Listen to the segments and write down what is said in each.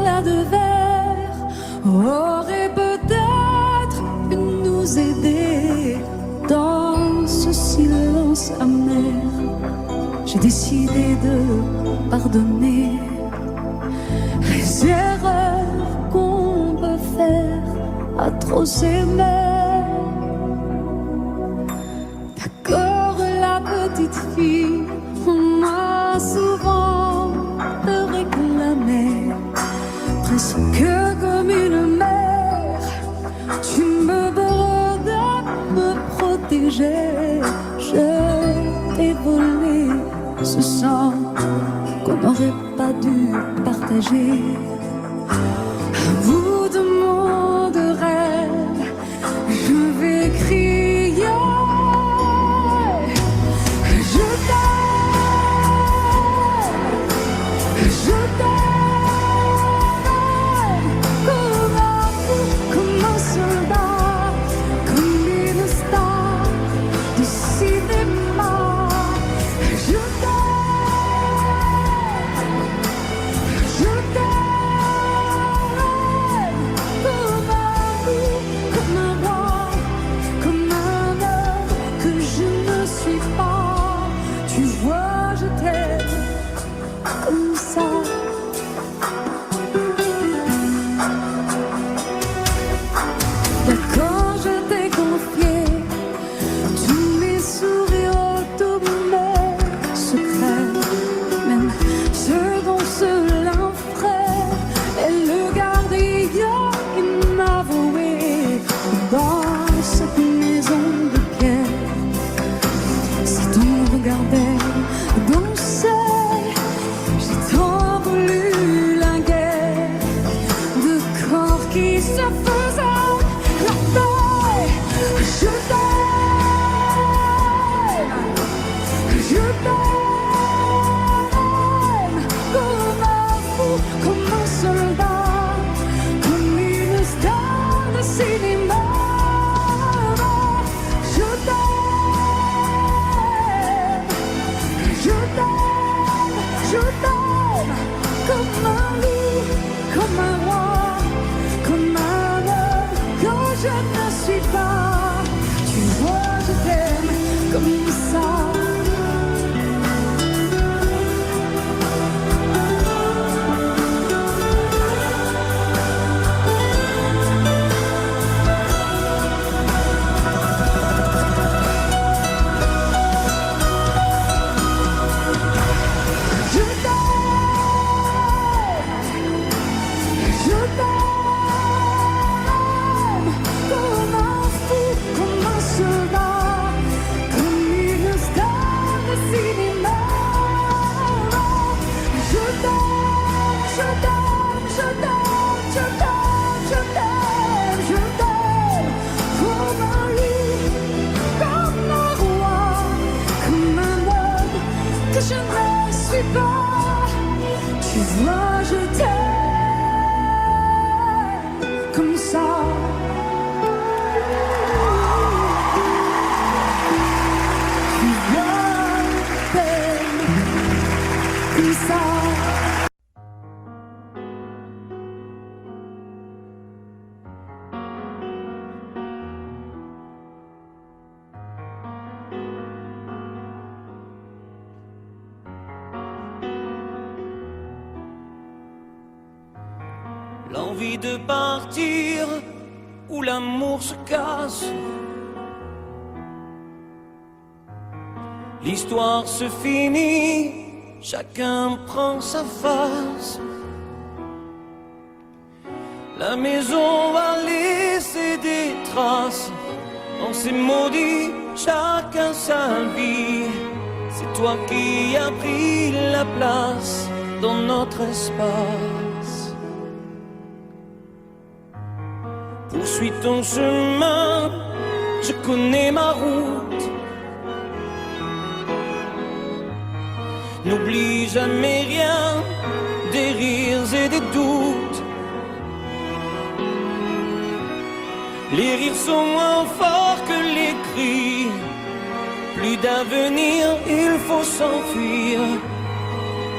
éclats de verre auraient peut-être pu nous aider dans ce silence amer. J'ai décidé de pardonner les erreurs qu'on peut faire à trop s'aimer. D'accord, la petite fille, on m'a souvent réclamé, presque comme une mère. Tu me donnes de me protéger. Je t'ai volé ce sang qu'on n'aurait pas dû partager. À bout de mon de rêve, je vais crier. Je t'aime comme un fou, comme un soldat, comme une star du cinéma. Je t'aime comme un fou, comme un roi, comme un homme que je ne suis pas. Tu vois, je t'aime comme ça. D'accord, je t'ai confié tous mes sourires, tous mes secrets, même ceux dont seul un frère est le gardien inavoué dans cette maison de pierre. Si on regardait danser, j'ai tant voulu la guerre de corps qui se faisaient la paix. Je t'aime comme un fou, comme un soldat, comme une star de cinéma. Je t'aime, je t'aime, je t'aime comme un loup, comme un roi, comme un homme que je ne suis pas. Tu vois, je t'aime comme ça. Je t'aime comme un fou, comme un soldat, comme une star de cinéma. Je t'aime, je t'aime, je t'aime, je t'aime, je t'aime, je t'aime comme un loup, comme un roi, comme un homme que je ne suis pas. Tu vois, je t'aime comme ça. Tu vois, je t'aime comme ça. L'envie de partir où l'amour se casse. L'histoire se finit, chacun prend sa face. La maison va laisser des traces. On s'est maudit, chacun sa vie. C'est toi qui as pris la place dans notre espace. Poursuis ton chemin, je connais ma route. N'oublie jamais rien, des rires et des doutes. Les rires sont moins forts que les cris. Plus d'avenir, il faut s'enfuir.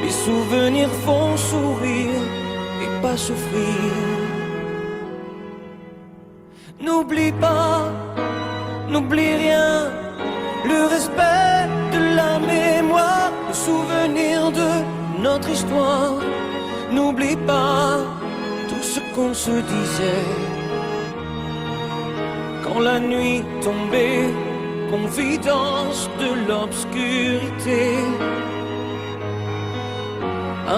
Les souvenirs font sourire et pas pas souffrir. N'oublie pas, n'oublie rien, le respect de la mémoire, le souvenir de notre histoire. N'oublie pas tout ce qu'on se disait quand la nuit tombait, confidence de l'obscurité,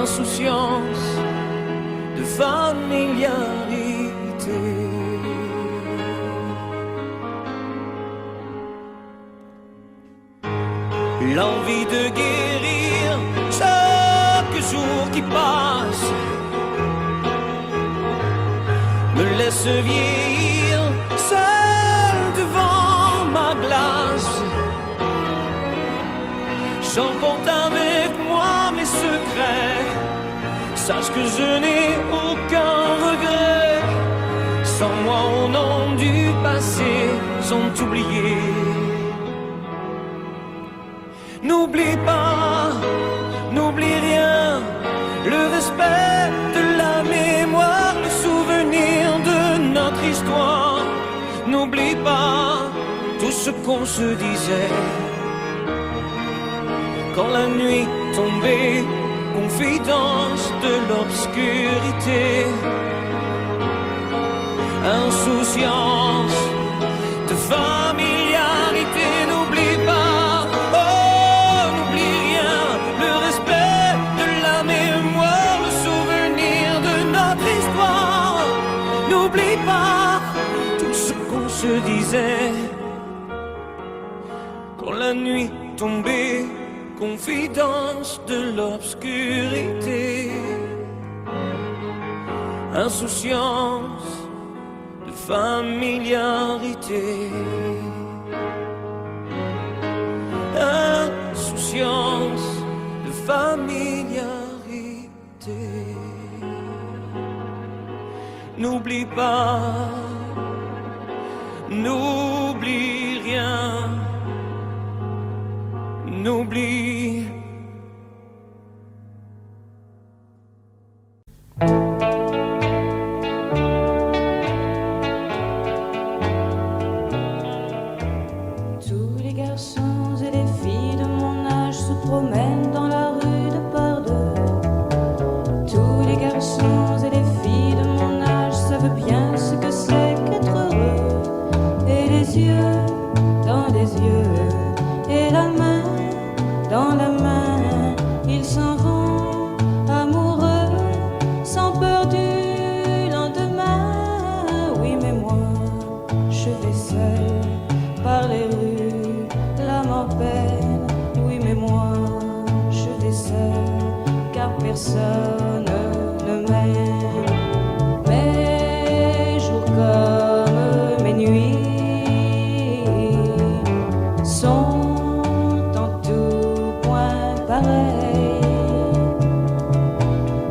insouciance de familiarité. L'envie de guérir chaque jour qui passe me laisse vieillir seul devant ma glace. J'emporte avec moi mes secrets, sache que je n'ai aucun regret. Sans moi au nom du passé sont oubliés. N'oublie pas, n'oublie rien, le respect de la mémoire, le souvenir de notre histoire. N'oublie pas tout ce qu'on se disait quand la nuit tombait, confidence de l'obscurité, insouciance de familiarité. N'oublie pas, oh, n'oublie rien, le respect de la mémoire, le souvenir de notre histoire. N'oublie pas tout ce qu'on se disait quand la nuit tombait, confidence de l'obscurité, insouciance de familiarité, insouciance de familiarité. N'oublie pas, n'oublie rien, n'oublie. Tous les garçons et les filles de mon âge se promènent dans la rue de par deux. Tous les garçons et les filles de mon âge savent bien ce que c'est qu'être heureux. Et les yeux dans les yeux, et la main dans la main, ils s'en vont amoureux, sans peur du lendemain. Oui, mais moi, je vais seul par les rues, l'âme en peine. Oui, mais moi, je vais seul, car personne ne m'aime. Mes jours comme mes nuits sont en tout point pareils,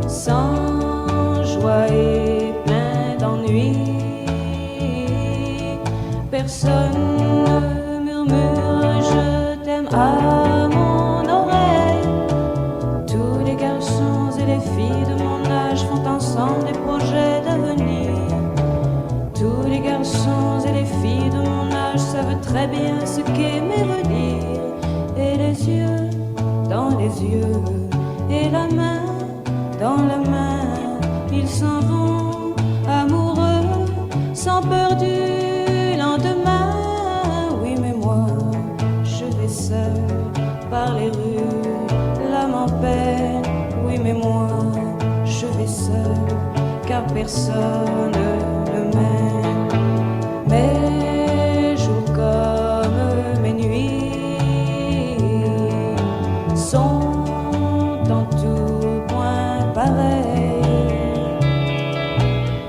sans joie et plein d'ennui. Personne ne murmure je t'aime à mon oreille. Tous les garçons et les filles de mon âge font ensemble des projets d'avenir. Tous les garçons et les filles de mon âge savent très bien ce qu'aimer veut dire. Et les yeux dans les yeux, et la main dans la main, ils s'en vont amoureux, sans peur du lendemain. Oui, mais moi, je vais seul par les rues, l'âme en peine. Oui, mais moi, je vais seul, car personne ne m'aime. Mes jours comme mes nuits sont en tout point pareils,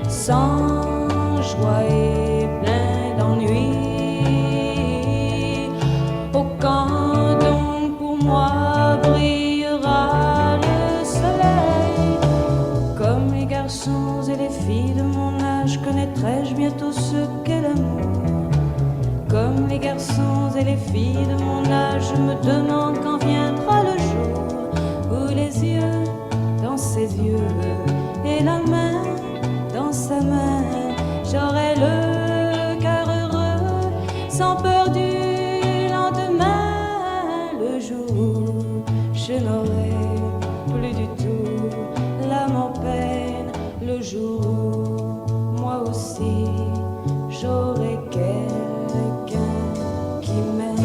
sans joie et plein d'ennui. Oh, quand donc pour moi brillera le soleil, comme les garçons et les filles de mon âge, connaîtrai-je bientôt ce qu'est l'amour. Comme les garçons et les filles de mon âge, je me demande quand viendra le jour où les yeux dans ses yeux et la main sans peur du lendemain, le jour où je n'aurai plus du tout l'âme en peine, le jour où moi aussi j'aurai quelqu'un qui m'aime.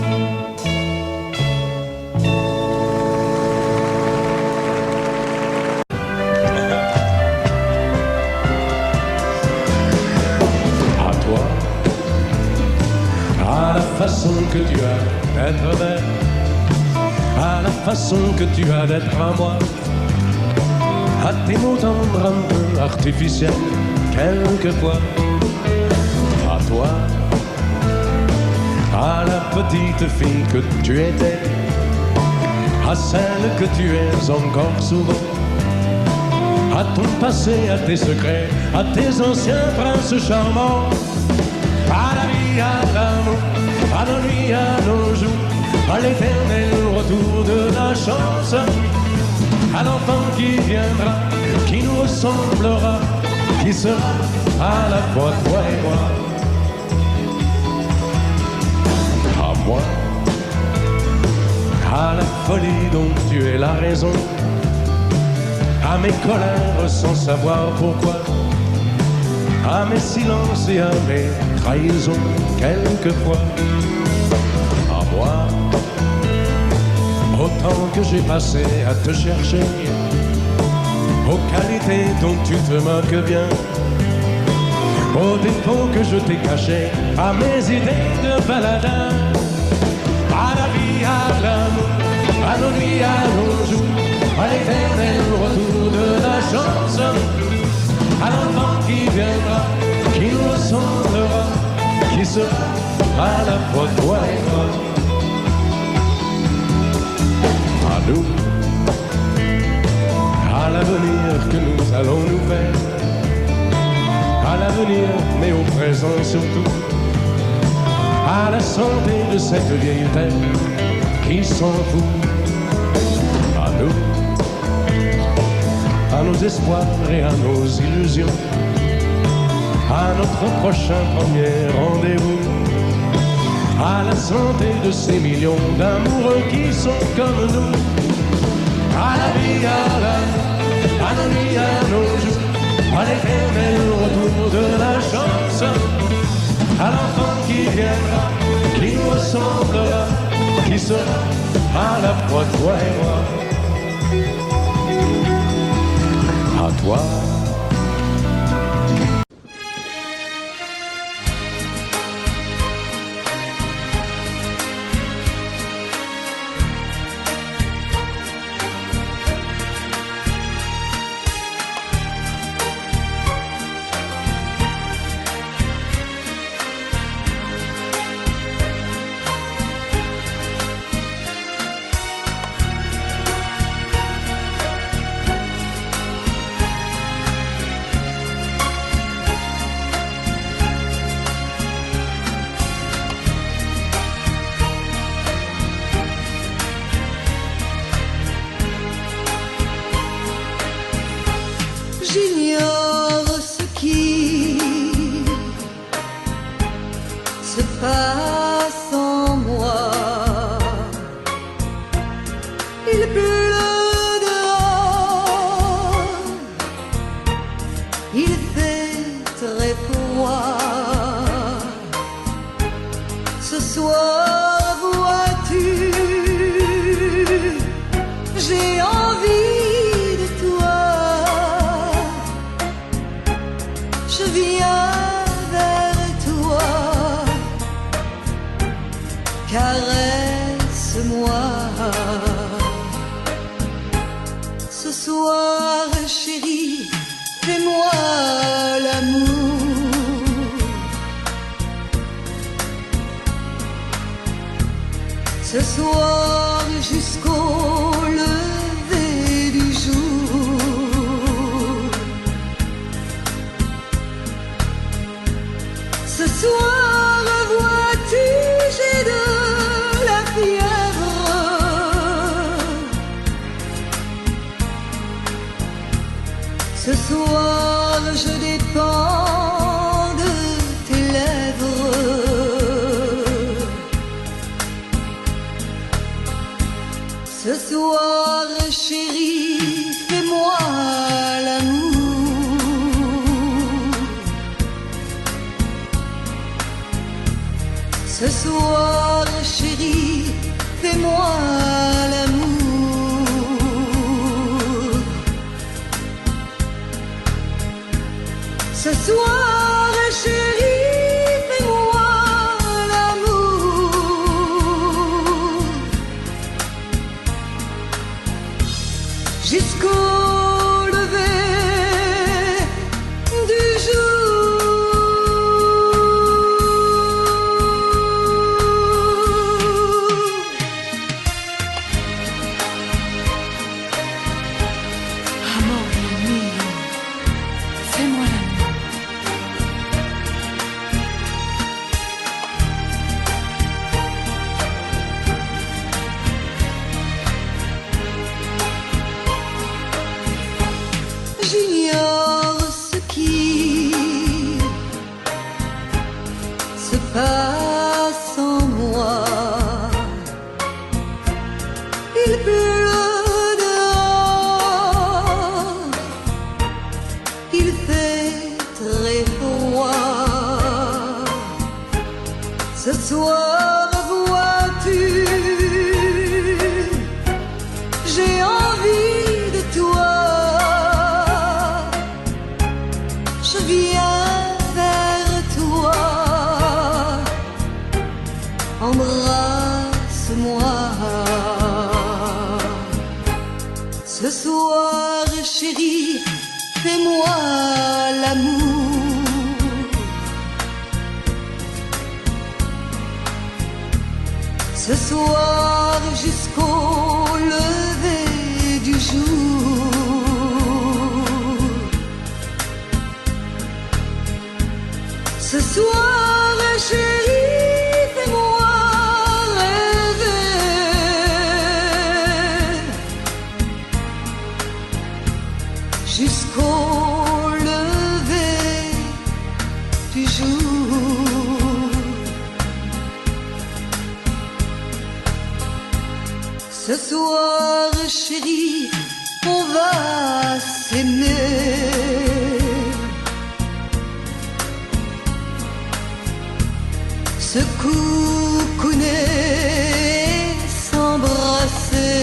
À toi, à la façon que tu as d'être belle, à la façon que tu as d'être à moi, à tes mots tendres un peu artificiels, quelquefois. À toi, à la petite fille que tu étais, à celle que tu es encore souvent, à ton passé, à tes secrets, à tes anciens princes charmants, à la vie, à l'amour, à nos nuits, à nos jours, à l'éternel retour de la chance, à l'enfant qui viendra, qui nous ressemblera, qui sera à la fois toi et moi. À moi, à la folie dont tu es la raison, à mes colères sans savoir pourquoi, à mes silences et à mes trahisons quelquefois. À moi, au temps que j'ai passé à te chercher, aux qualités dont tu te moques bien, aux défauts que je t'ai cachés, à mes idées de baladin, à la vie, à l'amour, à nos nuits, à nos jours, à l'éternel retour de la chance, à l'enfant qui viendra, qui nous ressemblera, qui sera à la fois toi et moi. À nous, à l'avenir que nous allons nous faire, à l'avenir mais au présent surtout, à la santé de cette vieille terre qui s'en fout. À nous, à nos espoirs et à nos illusions, à notre prochain premier rendez-vous, à la santé de ces millions d'amoureux qui sont comme nous, à la vie, à l'amour, à nos nuits, à nos jours, à l'éternel retour de la chance, à l'enfant qui viendra, qui nous ressemblera, qui sera à la fois toi et moi. À toi. J'ignore ce qui se passe en moi. Il pleut dehors, il fait très froid. Ce soir, vois-tu, j'ai envie de toi. Je viens vers toi, caresse-moi. Ce soir, chérie, fais-moi l'amour. Ce soir, jusqu'au lever du jour. Ce soir, vois-tu, j'ai de la fièvre. Ce soir, je dépends de tes lèvres. Ce soir, chérie, fais-moi l'amour. Ce soir, chérie, fais-moi l'amour. Jusqu'au lever du jour. Amore mio, fais-moi l'amour. J'ignore ce qui se passe en moi. Il pleut dehors, il fait très froid. Ce soir, vois-tu, j'ai envie de toi. Je viens vers toi, embrasse-moi. Ce soir, chérie, fais-moi l'amour. Ce soir, jusqu'au lever du jour. Ce soir, chérie, fais-moi rêver. Jusqu'au lever du jour. Ce soir, chérie, on va s'aimer. Se coucouner, s'embrasser.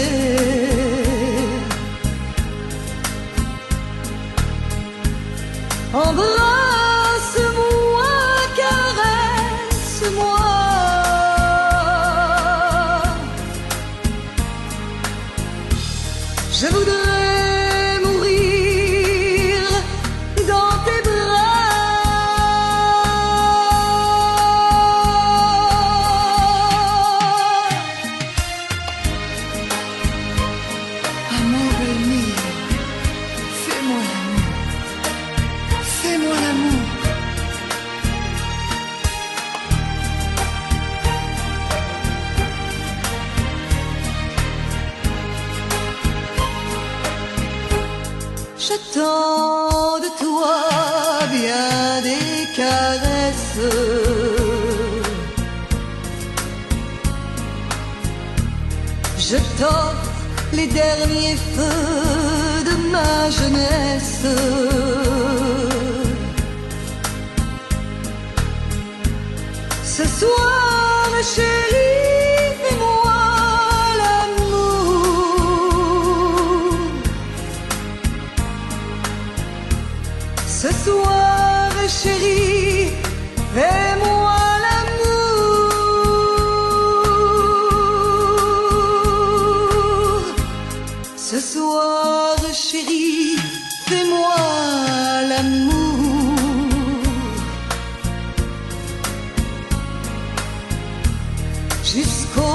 Embrasse-moi, caresse-moi. Je voudrais mourir dans tes bras. Amore mio, fais-moi l'amour. Fais-moi l'amour. J'attends de toi bien des caresses. Je t'offre les derniers feux de ma jeunesse. Ce soir, chérie, fais-moi l'amour. Ce soir, chérie, fais-moi l'amour. Ce soir, chérie, fais-moi l'amour. Jusqu'au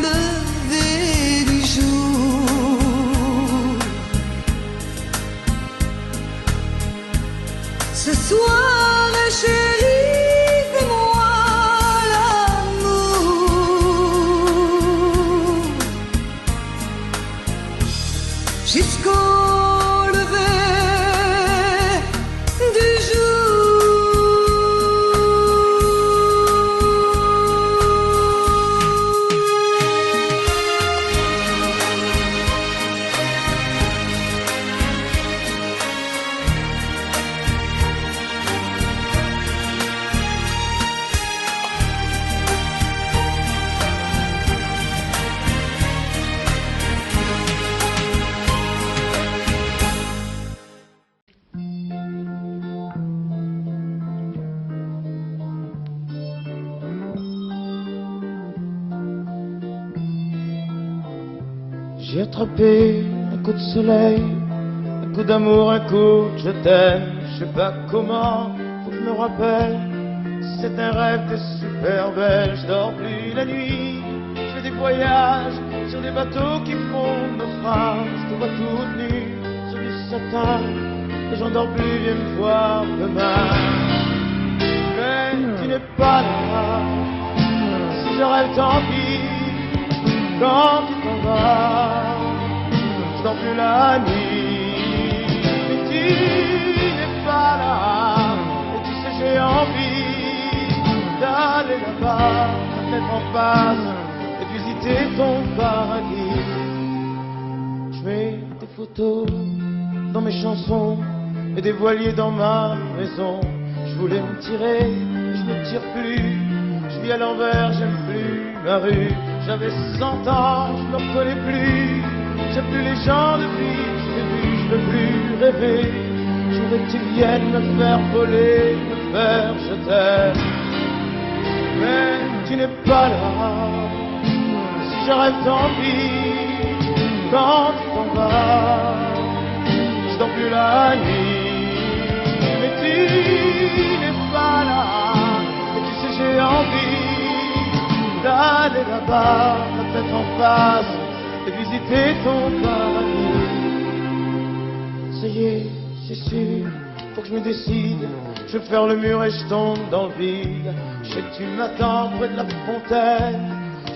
lever du jour. Ce soir, chérie, fais-moi l'amour. Jusqu'au lever du jour. J'ai attrapé un coup de soleil, un coup d'amour, un coup de je t'aime. Je sais pas comment, faut que je me rappelle. C'est un rêve, t'es super belle. Je dors plus la nuit, je fais des voyages sur des bateaux qui font naufrage. Je te vois toute nue sur du satin et j'en dors plus, viens me voir demain. Mais tu n'es pas là, si je rêve tant pis. Quand tu t'en vas, je dors plus la nuit. Mais tu n'es pas là, et tu sais j'ai envie d'aller là-bas, de mettre en face et de visiter ton paradis. Je mets des photos dans mes chansons et des voiliers dans ma maison. Je voulais me tirer, je me tire plus. Je vis à l'envers, j'aime plus ma rue. J'avais 100 ans, je me reconnais plus. J'aime plus les gens depuis, je t'ai vu, je veux plus rêver. Je voudrais que tu viennes me faire voler, me faire je t'aime. Mais tu n'es pas là, si je rêve tant pis. Quand tu t'en vas, je dors plus la nuit. Mais tu n'es pas là, et tu sais j'ai envie d'aller là-bas, la tête en face, et visiter ton paradis. Ça y est, c'est sûr, faut que je me décide. Je vais faire le mur et je tombe dans le vide. Je sais que tu m'attends près de la fontaine.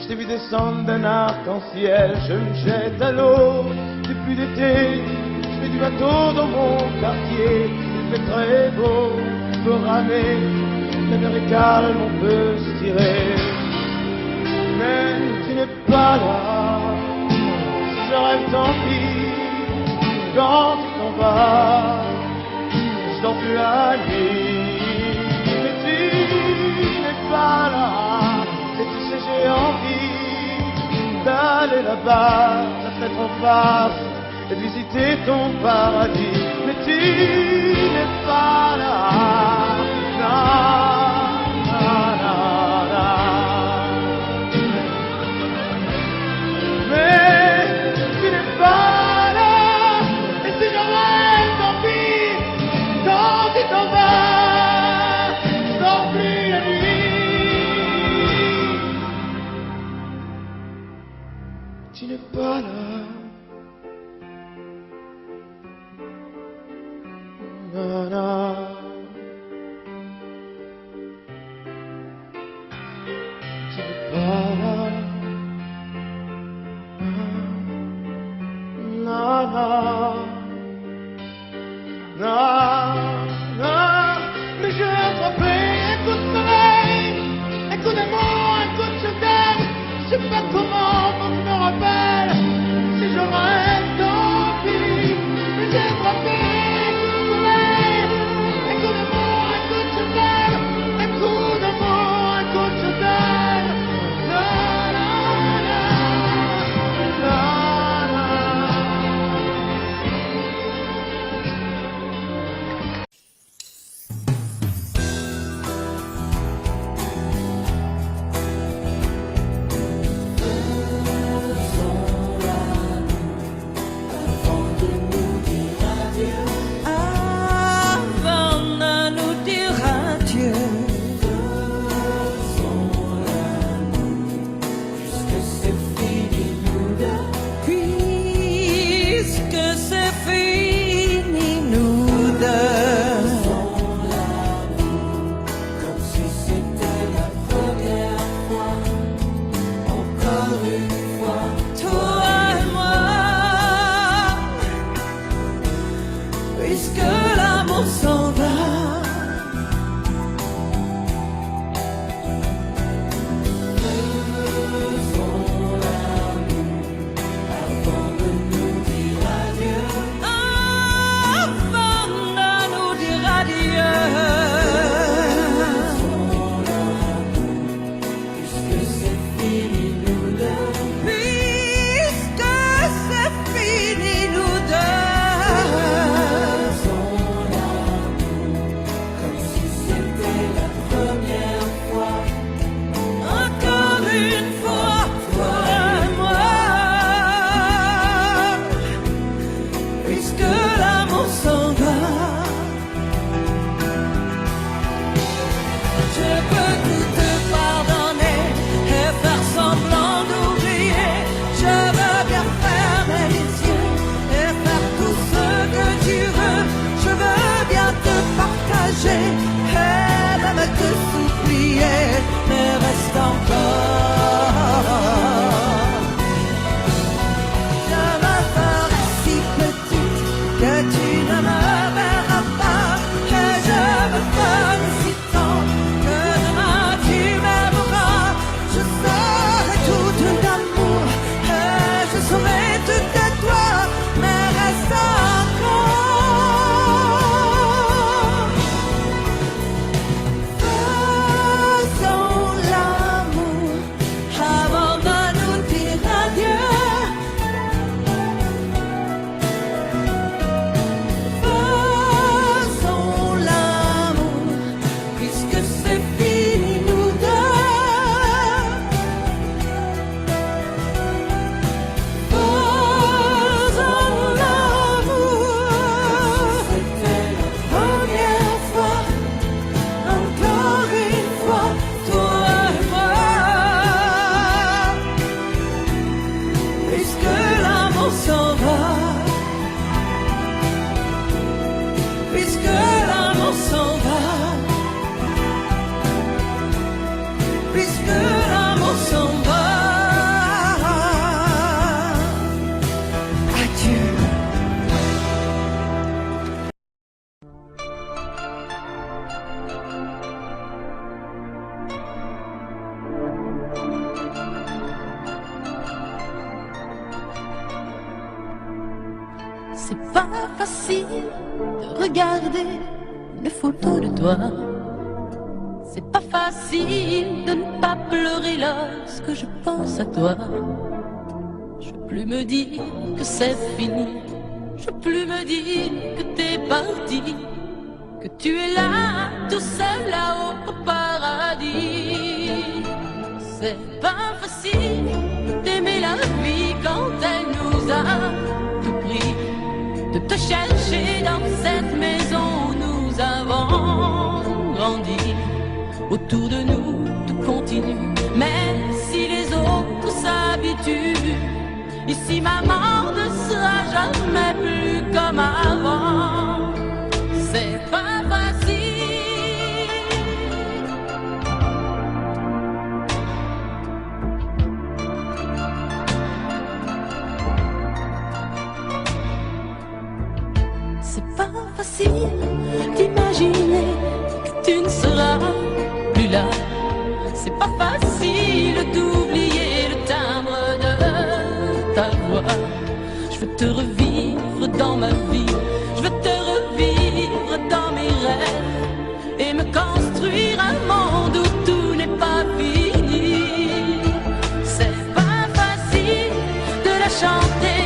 Je t'ai vu descendre d'un arc-en-ciel. Je me jette à l'eau depuis l'été. Je fais du bateau dans mon quartier. Il fait très beau, on peut ramer. La mer est calme, on peut se tirer. Mais tu n'es pas là, si je rêve tant pis. Quand tu t'en vas, je dors plus la nuit. Mais tu n'es pas là, et tu sais j'ai envie d'aller là-bas, la tête en face, et visiter ton paradis. Mais tu n'es pas là, non, non, non, non. Mais tu n'es pas là, et si je rêve, tant pis. Quand tu t'en vas, je dors plus la nuit. Tu n'es pas là. Na, na. Tu n'es pas là. Na, na. Na, na. Mais je vais attraper un coup de soleil, un coup d'amour, un coup de je t'aime. Je sais pas comment, faut que je me rappelle. Si je rêve, tant pis. Mais j'ai attrapé un coup de soleil, un coup d'amour, un coup de je t'aime. Un coup d'amour, un coup de je t'aime. Na, na, na. Na, na. Avant de nous dire adieu, puisque c'est fini nous deux, puisque c'est fini nous deux, comme si c'était la première fois, encore une fois, toi et moi, puisque l'amour s'en va. Avant de nous dire adieu, puisque c'est fini nous deux, puisque c'est fini nous deux. facile de regarder une photo de toi. C'est pas facile de ne pas pleurer lorsque je pense à toi. Je veux plus me dire que c'est fini. Je veux plus me dire que t'es parti, que tu es là, tout seul là-haut au paradis. C'est pas facile d'aimer la vie quand elle nous a tout pris, de te chercher dans cette maison où nous avons grandi. Autour de nous, tout continue, même si les autres s'habituent. Ici, maman ne sera jamais plus comme avant. C'est pas facile. C'est pas facile d'imaginer que tu ne seras plus là. C'est pas facile d'oublier le timbre de ta voix. Je veux te revivre dans ma vie, je veux te revivre dans mes rêves et me construire un monde où tout n'est pas fini. C'est pas facile de la chanter,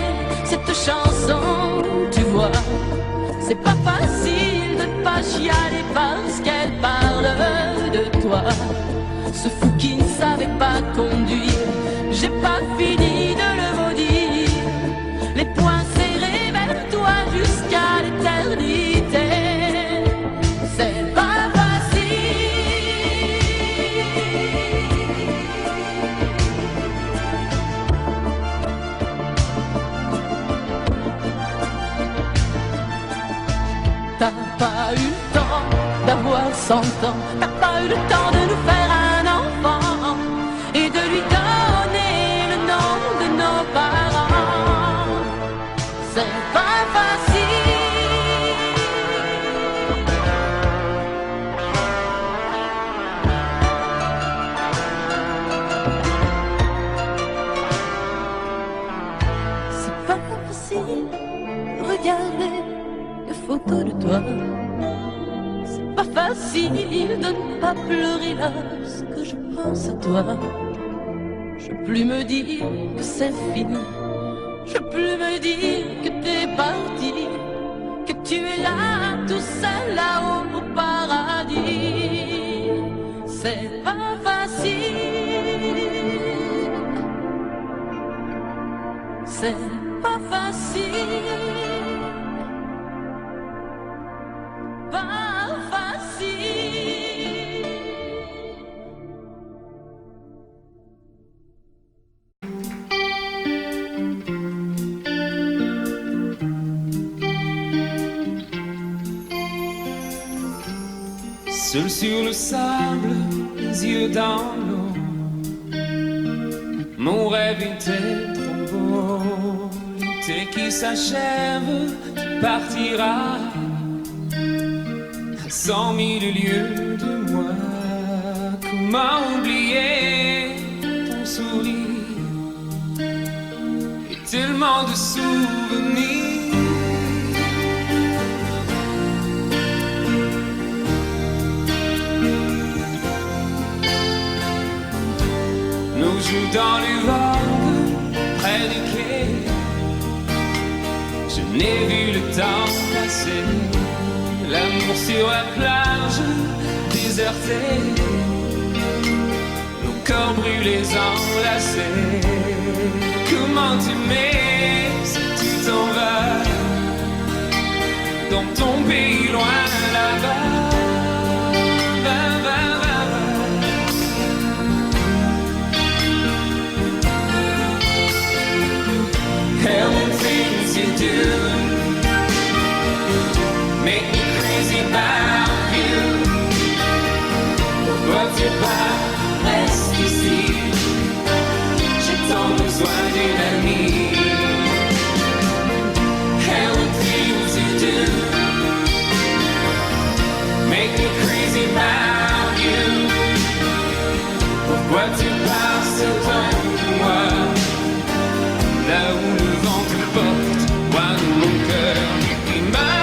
cette chanson, tu vois. C'est pas facile de ne pas chialer parce qu'elle parle de toi. Ce fou qui ne savait pas conduire, j'ai pas fini de le maudire. Les poings serrés vers toi jusqu'à l'éternité. C'est pas facile. T'as pas eu le temps d'avoir 100 ans, t'as pas eu le temps de nous faire un enfant et de lui donner le nom de nos parents. C'est pas facile. C'est pas facile de regarder les photos de toi. C'est pas facile de ne pas pleurer lorsque je pense à toi. Je veux plus me dire que c'est fini. Je veux plus me dire que t'es parti, que tu es là, tout seul là-haut au paradis. C'est pas facile. C'est pas facile. Pas facile. Seul sur le sable, les yeux dans l'eau, mon rêve était trop beau. L'été qui s'achève, tu partiras à 100 000 lieues de moi. Comment oublier ton sourire et tellement de souvenirs. Nous jouons dans les vagues près du quai. Je n'ai vu le temps passer. L'amour sur la plage désertée, nos corps brûlés enlacés. Comment t'aimer si tu t'en vas dans ton pays loin là-bas. Hell and things you do make me crazy about you. Pourquoi tu pars, reste ici. J'ai tant besoin d'une amie. Hell and things you do make me crazy about you. Pourquoi tu pars, septembre-moi. Là où le vent te porte, loin de mon cœur qui m'a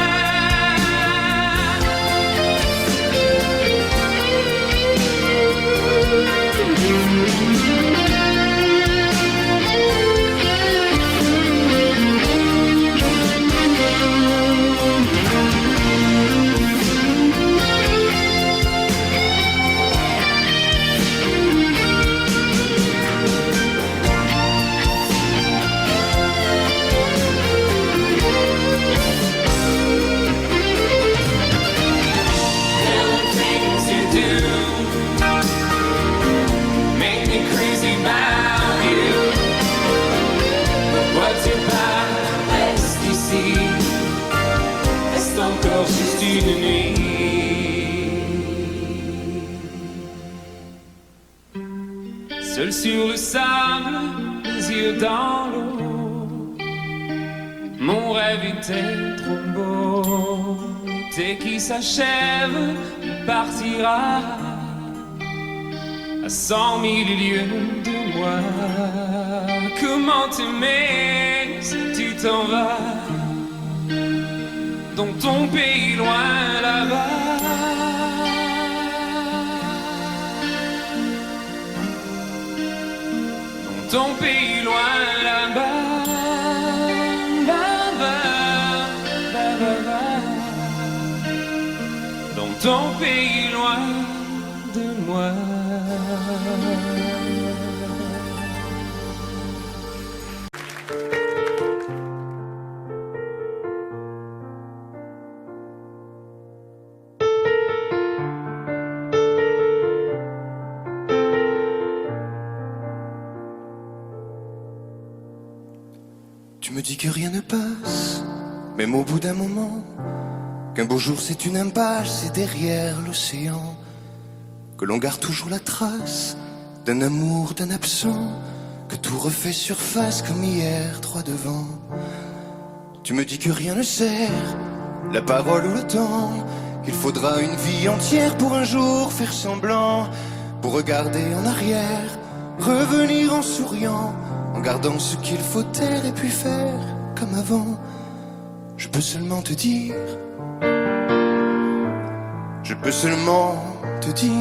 nuits. Seul sur le sable, les yeux dans l'eau, mon rêve était trop beau. L'été qui s'achève partira à 100 000 lieues de moi. Comment t'aimer si tu t'en vas dans ton pays loin là-bas? Dans ton pays loin là-bas. Dans ton pays loin de moi. Tu me dis que rien ne passe, même au bout d'un moment, qu'un beau jour c'est une impasse, c'est derrière l'océan, que l'on garde toujours la trace d'un amour, d'un absent, que tout refait surface comme hier, droit devant. Tu me dis que rien ne sert, la parole ou le temps, qu'il faudra une vie entière pour un jour faire semblant, pour regarder en arrière, revenir en souriant, en gardant ce qu'il faut taire et puis faire comme avant. Je peux seulement te dire, je peux seulement te dire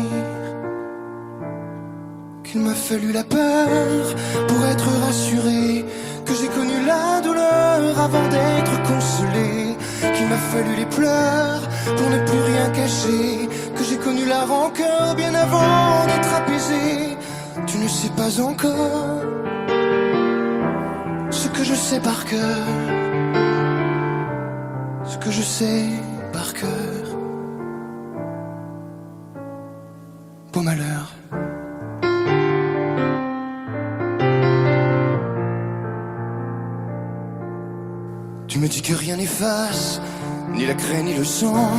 qu'il m'a fallu la peur pour être rassuré, que j'ai connu la douleur avant d'être consolé, qu'il m'a fallu les pleurs pour ne plus rien cacher, que j'ai connu la rancœur bien avant d'être apaisé. Tu ne sais pas encore ce que je sais par cœur, ce que je sais par cœur. Beau malheur. Tu me dis que rien n'efface, ni la craie ni le sang,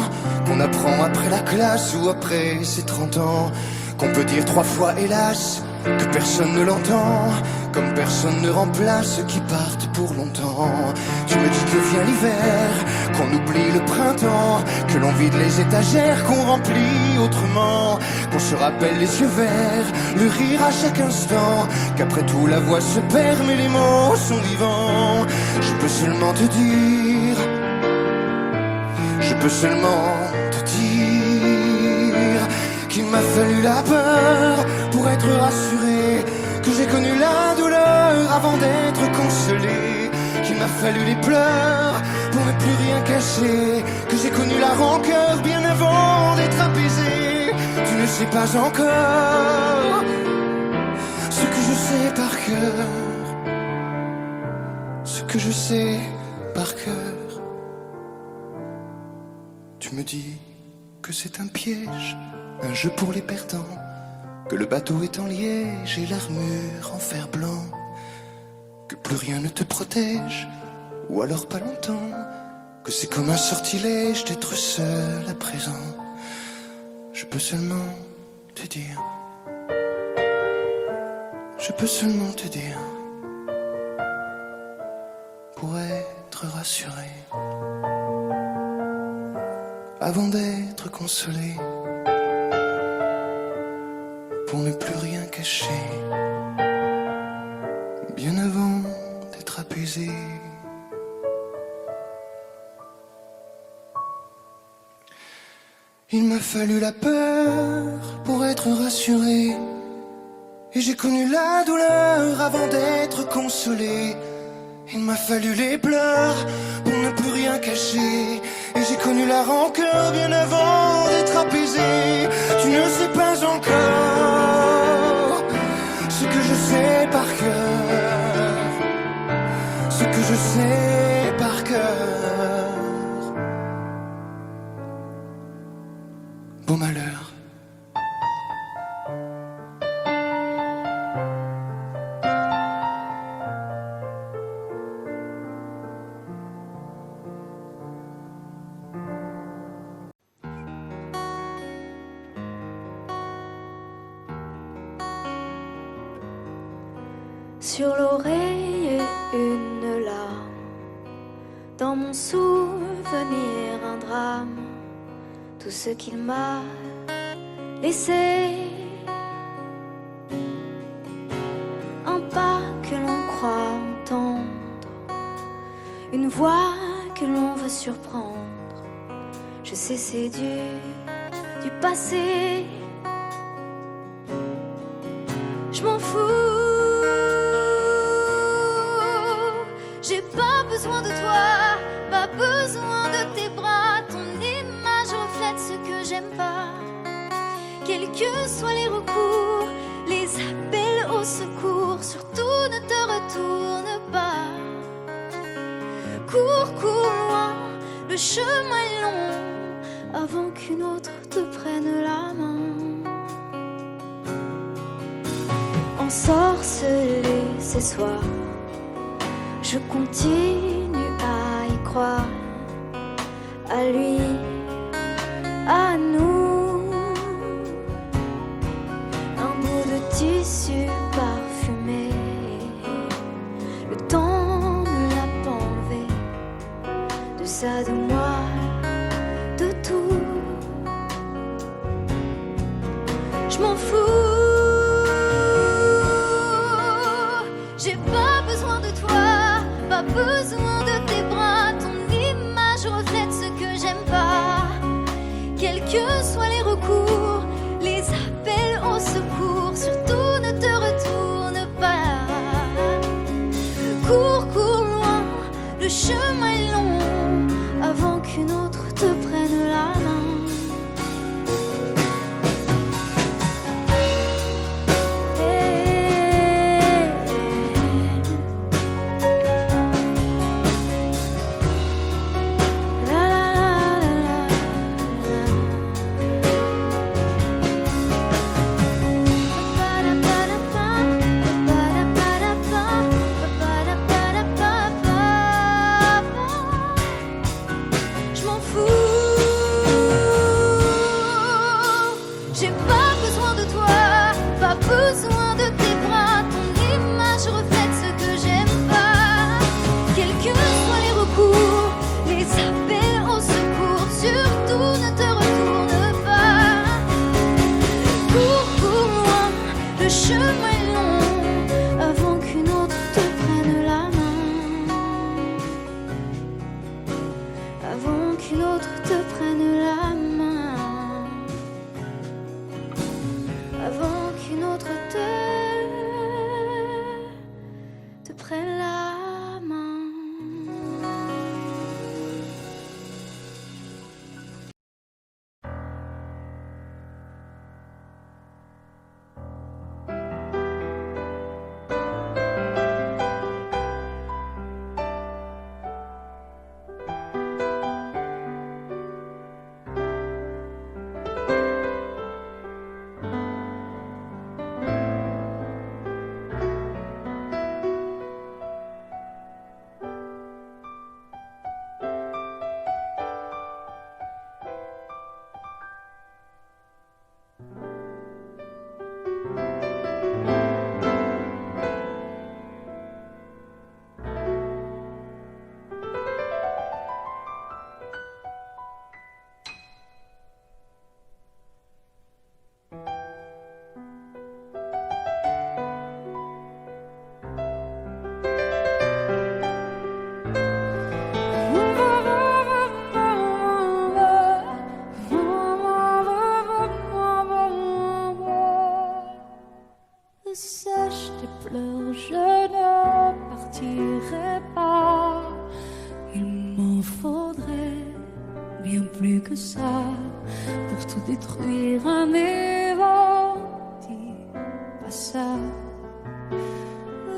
qu'on apprend après la classe ou après ses 30 ans, qu'on peut dire 3 fois hélas, que personne ne l'entend, comme personne ne remplace ceux qui partent pour longtemps. Tu me dis que vient l'hiver, qu'on oublie le printemps, que l'on vide les étagères, qu'on remplit autrement, qu'on se rappelle les yeux verts, le rire à chaque instant, qu'après tout la voix se perd mais les mots sont vivants. Je peux seulement te dire, je peux seulement te dire qu'il m'a fallu la peur pour être rassuré, que j'ai connu la douleur avant d'être consolé, qu'il m'a fallu les pleurs pour ne plus rien cacher, que j'ai connu la rancœur bien avant d'être apaisé. Tu ne sais pas encore ce que je sais par cœur, ce que je sais par cœur. Tu me dis que c'est un piège, un jeu pour les perdants, que le bateau est en liège et l'armure en fer blanc, que plus rien ne te protège, ou alors pas longtemps, que c'est comme un sortilège d'être seul à présent. Je peux seulement te dire, je peux seulement te dire, pour être rassuré, avant d'être consolé, pour ne plus rien cacher, bien avant d'être apaisé. Il m'a fallu la peur pour être rassuré, et j'ai connu la douleur avant d'être consolé. Il m'a fallu les pleurs pour ne plus rien cacher, et j'ai connu la rancœur bien avant d'être apaisé. Tu ne sais pas encore ce que je sais par cœur, ce que je sais par cœur. Beau malheur. sur l'oreille une larme, dans mon souvenir un drame, tout ce qu'il m'a laissé. Un pas que l'on croit entendre, une voix que l'on veut surprendre. Je sais c'est du passé. Je m'en fous, j'ai pas besoin de toi, pas besoin de tes bras. Ton image reflète ce que j'aime pas. Quels que soient les recours, les appels au secours, surtout ne te retourne pas. Cours, cours loin, le chemin est long, avant qu'une autre te prenne la main. Ensorcelé ces soirs, je continue à y croire, à lui, à nous. Un bout de tissu parfumé, le temps ne l'a pas enlevé, de ça, de moi, de tout. Je m'en fous. J'ai pas besoin de toi, pas besoin de tes bras. Ton image reflète ce que j'aime pas. Quels que soient les recours, les appels au secours, surtout ne te retourne pas. Cours, cours loin, le chemin est long, avant qu'une autre te prenne la main. Sèche tes pleurs, je ne partirai pas. Il m'en faudrait bien plus que ça pour tout détruire, un évent. Dis pas ça.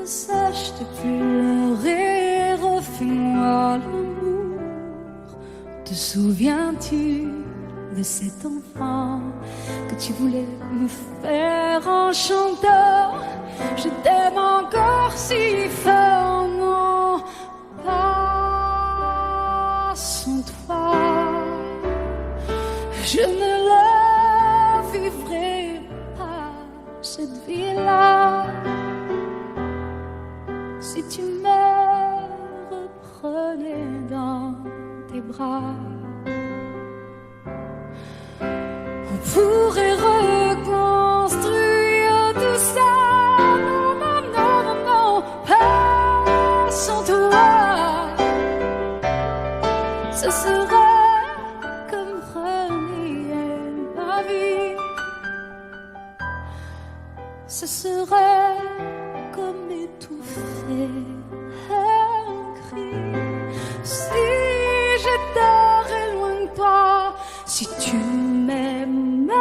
Sèche tes pleurs et refais-moi l'amour. Te souviens-tu de cet enfant que tu voulais me faire en chantant? Je t'aime encore si fort, non, pas sans toi. Je ne la vivrai pas, cette vie-là. tu me reprenais dans tes bras. On pourrait reconstruire tout ça. Non, non, non, non, non, pas sans toi. Ce serait comme renier ma vie. Ce serait comme étouffer un cri. Si j'étais loin de toi, si tu m'aimes,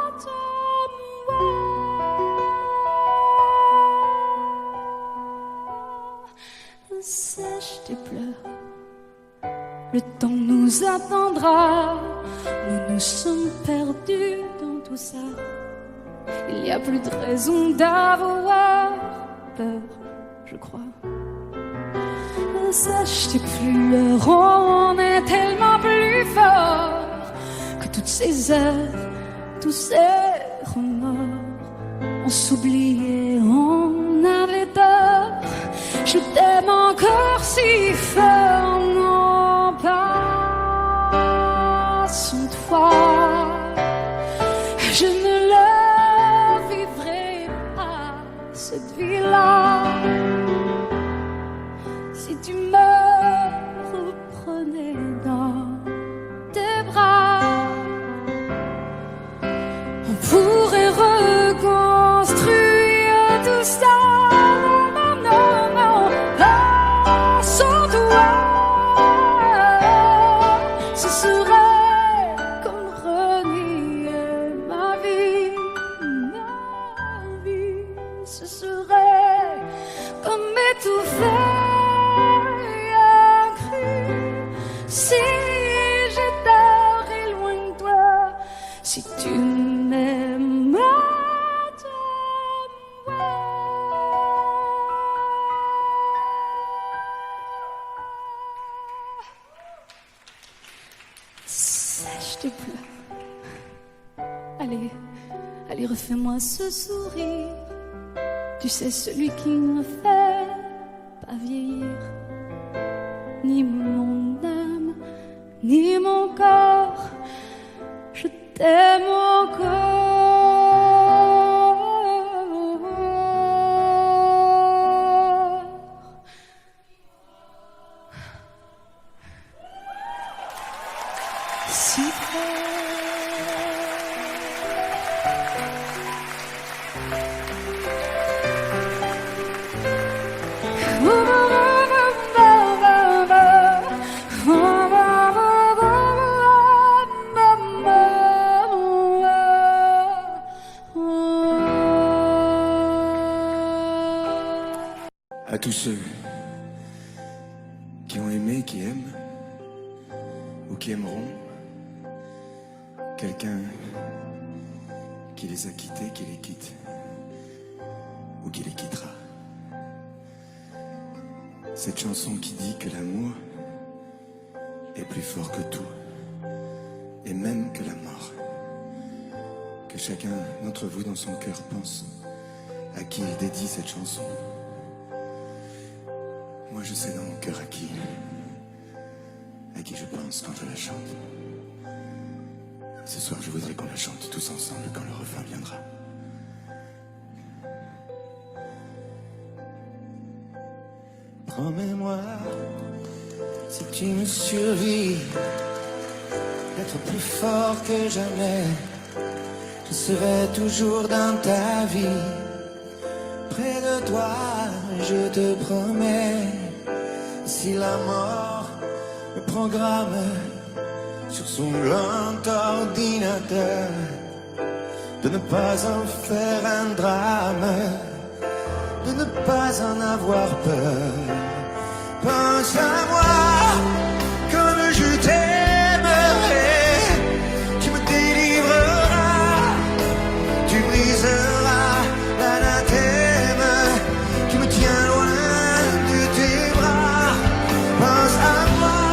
attends-moi. Sèche tes pleurs, le temps nous attendra. Nous nous sommes perdus dans tout ça. Il n'y a plus de raison d'avoir peur, je crois. Sache tes pleurs, on est tellement plus fort que toutes ces heures, tous ces remords. On s'oubliait, on avait tort. Je t'aime encore si fort, non pas sans toi. Je ne le vivrai pas, cette vie-là. Si tu me reprenais dans tes bras, on pourrait reconstruire tout ça. Non, non, non, pas sans toi. Ce serait comme renier ma vie. Ce serait comme étouffer. Si j'étais loin de toi, si tu m'aimes, attends-moi. Sèche tes pleurs. Allez, allez, refais-moi ce sourire. Tu sais, celui qui ne fait pas vieillir. Ni mon âme, ni mon corps, je t'aime encore. Si fort. À tous ceux qui ont aimé, qui aiment, ou qui aimeront, quelqu'un qui les a quittés, qui les quitte, ou qui les quittera. Cette chanson qui dit que l'amour est plus fort que tout, et même que la mort. Que chacun d'entre vous dans son cœur pense à qui il dédie cette chanson. Moi je sais dans mon cœur à qui je pense quand je la chante. Ce soir je voudrais qu'on la chante tous ensemble quand le refrain viendra. Promets-moi, si tu me survis, d'être plus fort que jamais. Je serai toujours dans ta vie, près de toi, je te promets. Si la mort me programme sur son grand ordinateur, de ne pas en faire un drame, de ne pas en avoir peur. Pense à moi comme je t'aimerai, tu me délivreras, tu briseras l'anathème qui me tient loin de tes bras. Pense à moi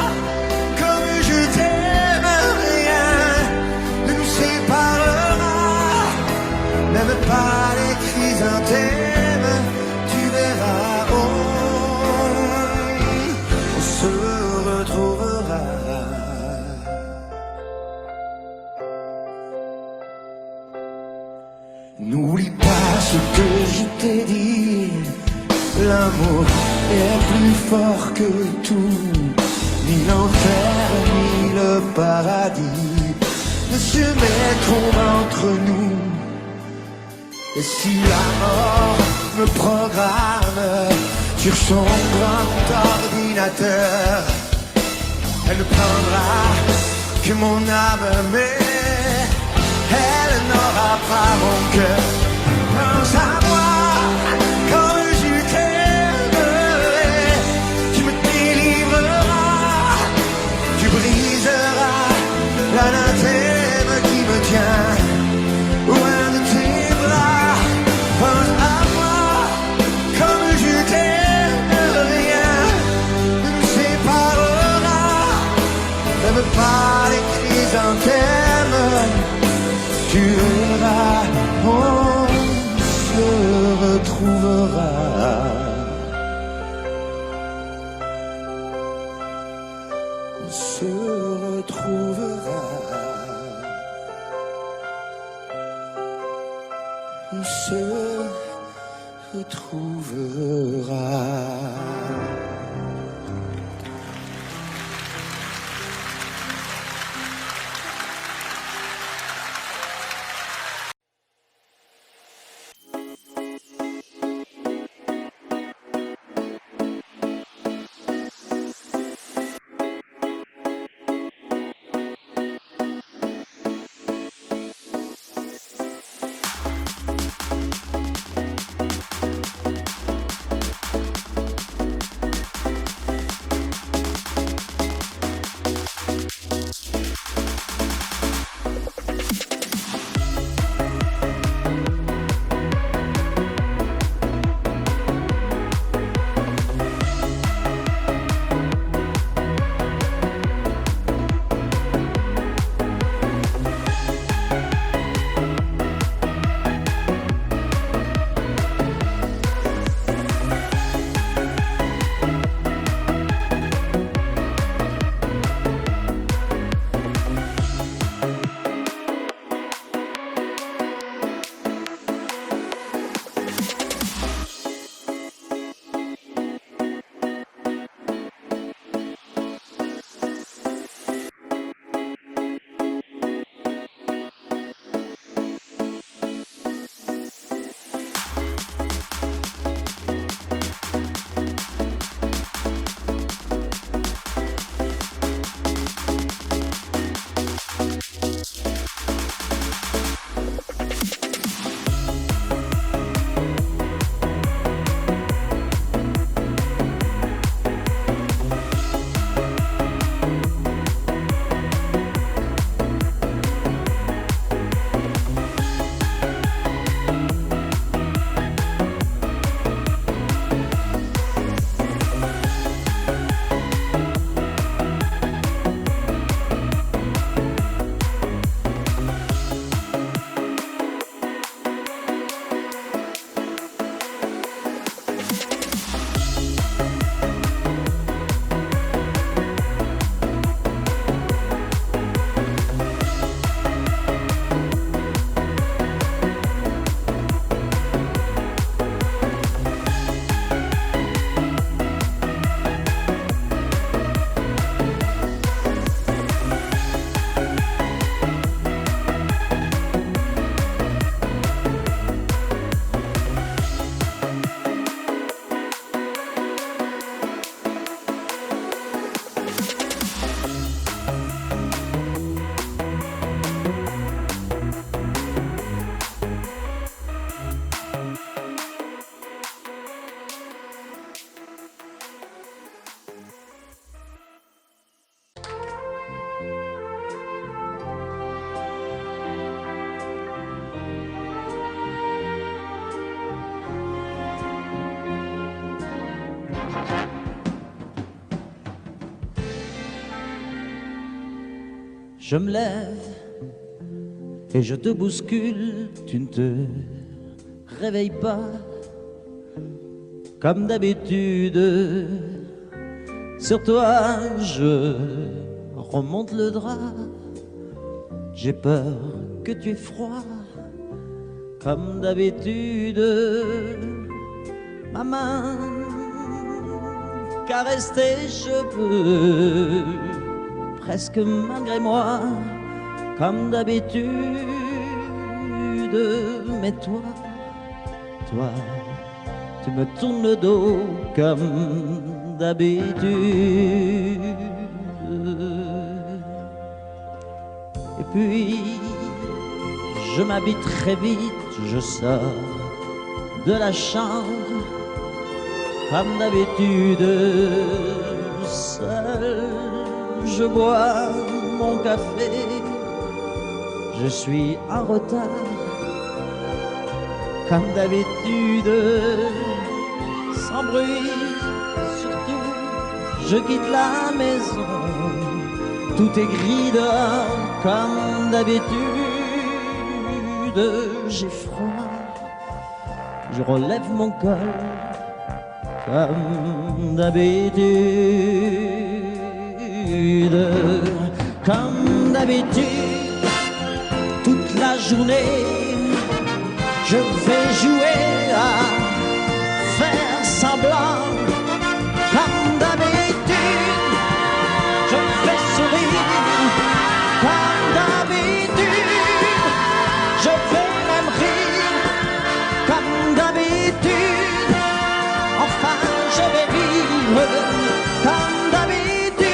comme je t'aime, rien ne nous séparera, même pas les chrysanthèmes, tu verras. Oh, N'oublie pas ce que je t'ai dit. L'amour est plus fort que tout. Ni l'enfer, ni le paradis ne se mettront entre nous. Et si la mort me programme sur son grand ordinateur, elle ne prendra que mon âme, mais elle n'aura pas mon cœur. Pense à moi quand je t'aimerai. Tu me délivreras, tu briseras l'anathème qui me tient loin de tes bras. Pense à moi comme je t'aime, rien ne nous séparera. N'aime pas les chrysanthèmes, tu verras, on se retrouvera. On se retrouvera. On se retrouvera. Je me lève et je te bouscule, tu ne te réveilles pas comme d'habitude. Sur toi je remonte le drap, j'ai peur que tu aies froid comme d'habitude. Ma main caresse tes cheveux, presque malgré moi, comme d'habitude. Mais toi, tu me tournes le dos comme d'habitude. Et puis, je m'habille très vite, je sors de la chambre comme d'habitude. Seul, je bois mon café, je suis en retard comme d'habitude. Sans bruit, surtout, je quitte la maison. Tout est gris dehors comme d'habitude. J'ai froid, je relève mon col comme d'habitude. Comme d'habitude, toute la journée, je vais jouer à faire semblant. Comme d'habitude, je fais sourire. Comme d'habitude, je vais même rire. Comme d'habitude, enfin je vais vivre. Comme d'habitude.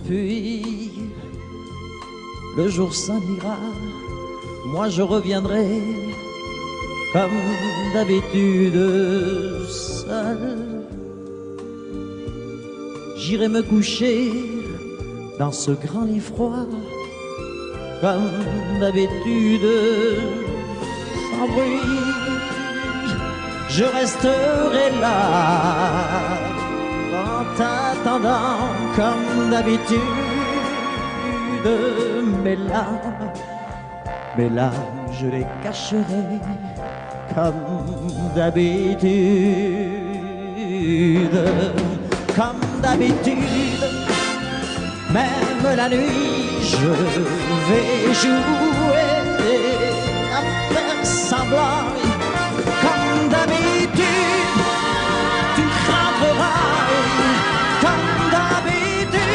Puis le jour s'en ira, moi je reviendrai comme d'habitude seul. J'irai me coucher dans ce grand lit froid comme d'habitude, sans bruit. Je resterai là en t'attendant comme d'habitude. Mes larmes, je les cacherai comme d'habitude. Comme d'habitude, même la nuit, je vais jouer à faire semblant. Comme d'habitude, tu rentreras. Comme d'habitude,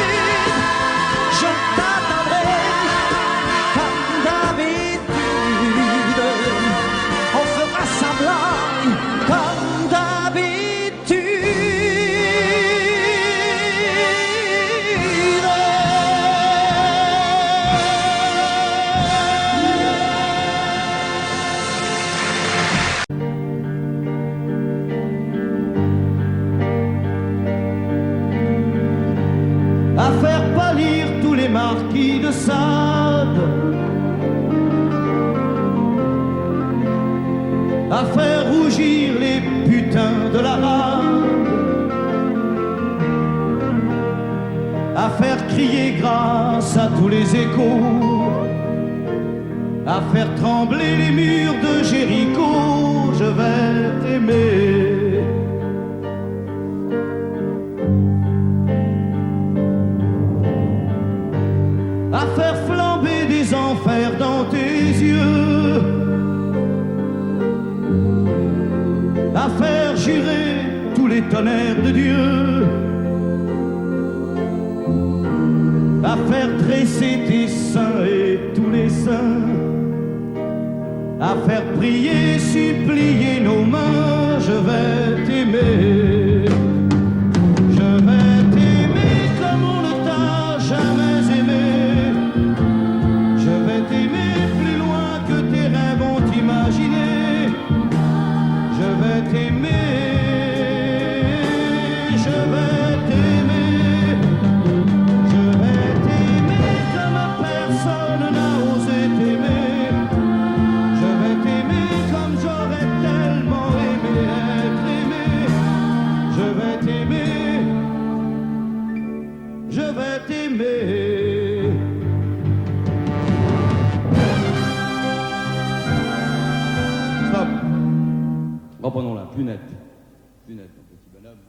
je t'attendrai. Comme d'habitude, on fera semblant. Comme d'habitude. À faire pâlir tous les marquis de Sade, à faire rougir les putains de la rade, à faire crier grâce à tous les échos, à faire trembler les murs de Jéricho. Je vais t'aimer. À faire flamber des enfers dans tes yeux, à faire jurer tous les tonnerres de Dieu, à faire dresser tes seins et tous les saints, à faire prier, supplier nos mains. Je vais t'aimer. Je vais t'aimer comme on ne t'a jamais aimé. Je vais t'aimer plus loin que tes rêves ont imaginé. Je vais t'aimer. Je vais t'aimer. Je vais t'aimer comme personne n'a osé t'aimer. Je vais t'aimer comme j'aurais tellement aimé être aimé. Je vais t'aimer. Je vais t'aimer. Stop. Reprenons là, plus net. Plus net, mon petit bonhomme.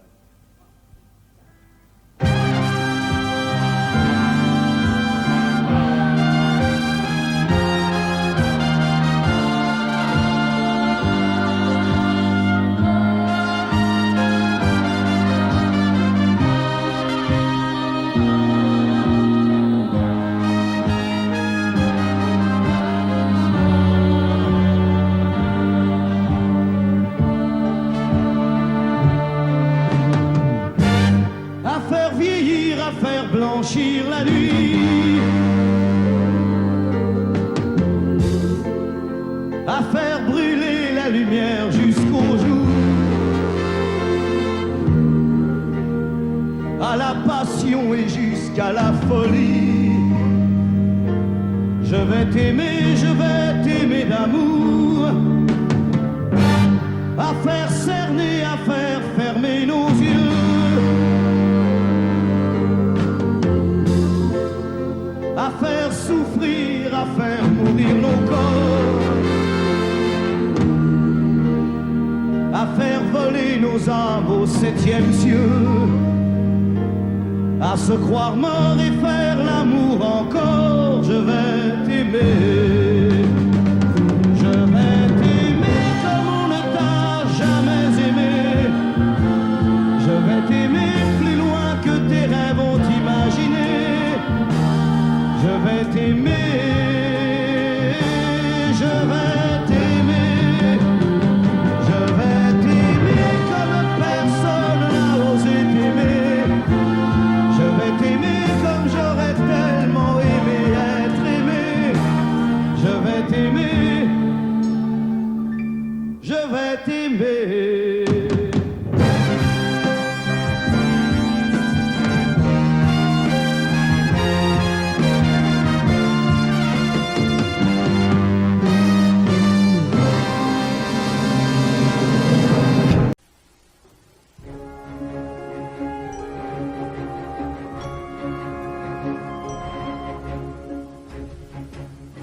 faire blanchir la nuit, à faire brûler la lumière jusqu'au jour, à la passion et jusqu'à la folie. Je vais t'aimer d'amour, à faire cerner, à faire fermer nos yeux, à faire souffrir, à faire mourir nos corps, à faire voler nos âmes au 7e cieux, à se croire mort et faire l'amour encore. Je vais t'aimer, je vais t'aimer comme on ne t'a jamais aimé. Je vais t'aimer plus loin que tes rêves ont imaginé. Je vais t'aimer, je vais t'aimer, je vais t'aimer comme personne n'a osé t'aimer. Je vais t'aimer comme j'aurais tellement aimé être aimé. Je vais t'aimer, je vais t'aimer.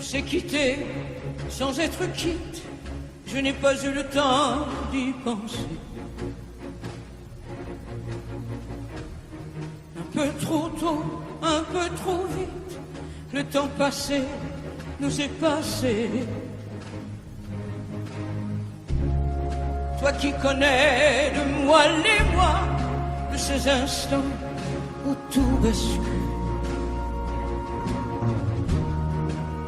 C'est quitté sans être quitte, je n'ai pas eu le temps d'y penser. Un peu trop tôt, un peu trop vite, le temps passé nous est passé. Toi qui connais de moi les mois, de ces instants où tout bascule.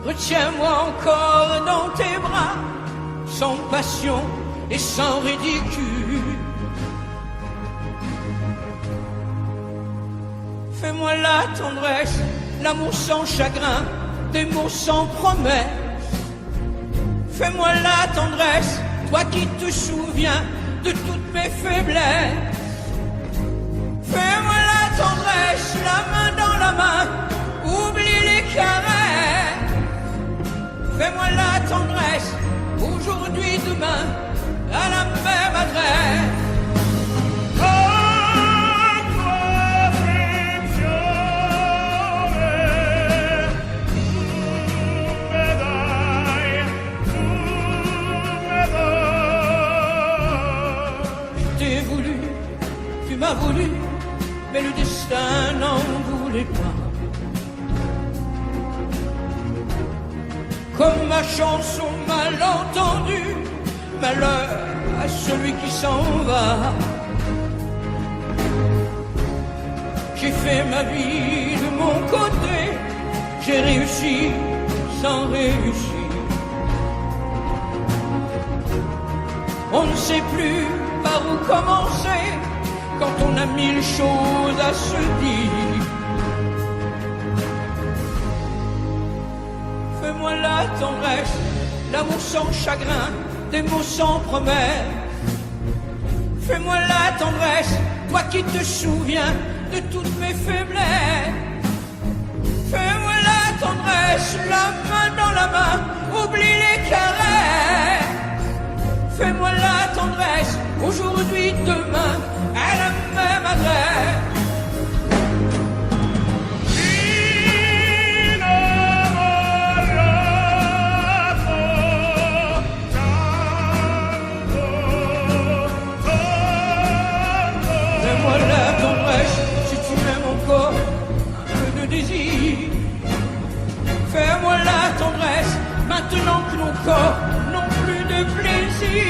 Retiens-moi encore dans tes bras, sans passion et sans ridicule. Fais-moi la tendresse, l'amour sans chagrin, des mots sans promesse. Fais-moi la tendresse, toi qui te souviens de toutes mes faiblesses. Fais-moi la tendresse, la main dans la main, oublie les caresses. Fais-moi la tendresse, aujourd'hui, demain, à la même adresse. Je t'ai voulu, tu m'as voulu, mais le destin n'en voulait pas. Comme ma chanson mal entendue, malheur à celui qui s'en va. J'ai fait ma vie de mon côté, j'ai réussi sans réussir. On ne sait plus par où commencer quand on a 1000 choses à se dire. Fais-moi la tendresse, l'amour sans chagrin, des mots sans promesse. Fais-moi la tendresse, toi qui te souviens de toutes mes faiblesses. Fais-moi la tendresse, la main dans la main, oublie les caresses. Fais-moi la tendresse, aujourd'hui, demain, à la même adresse. Fais-moi la tendresse, si tu m'aimes encore, un peu de désir. Fais-moi la tendresse, maintenant que nos corps n'ont plus de plaisir.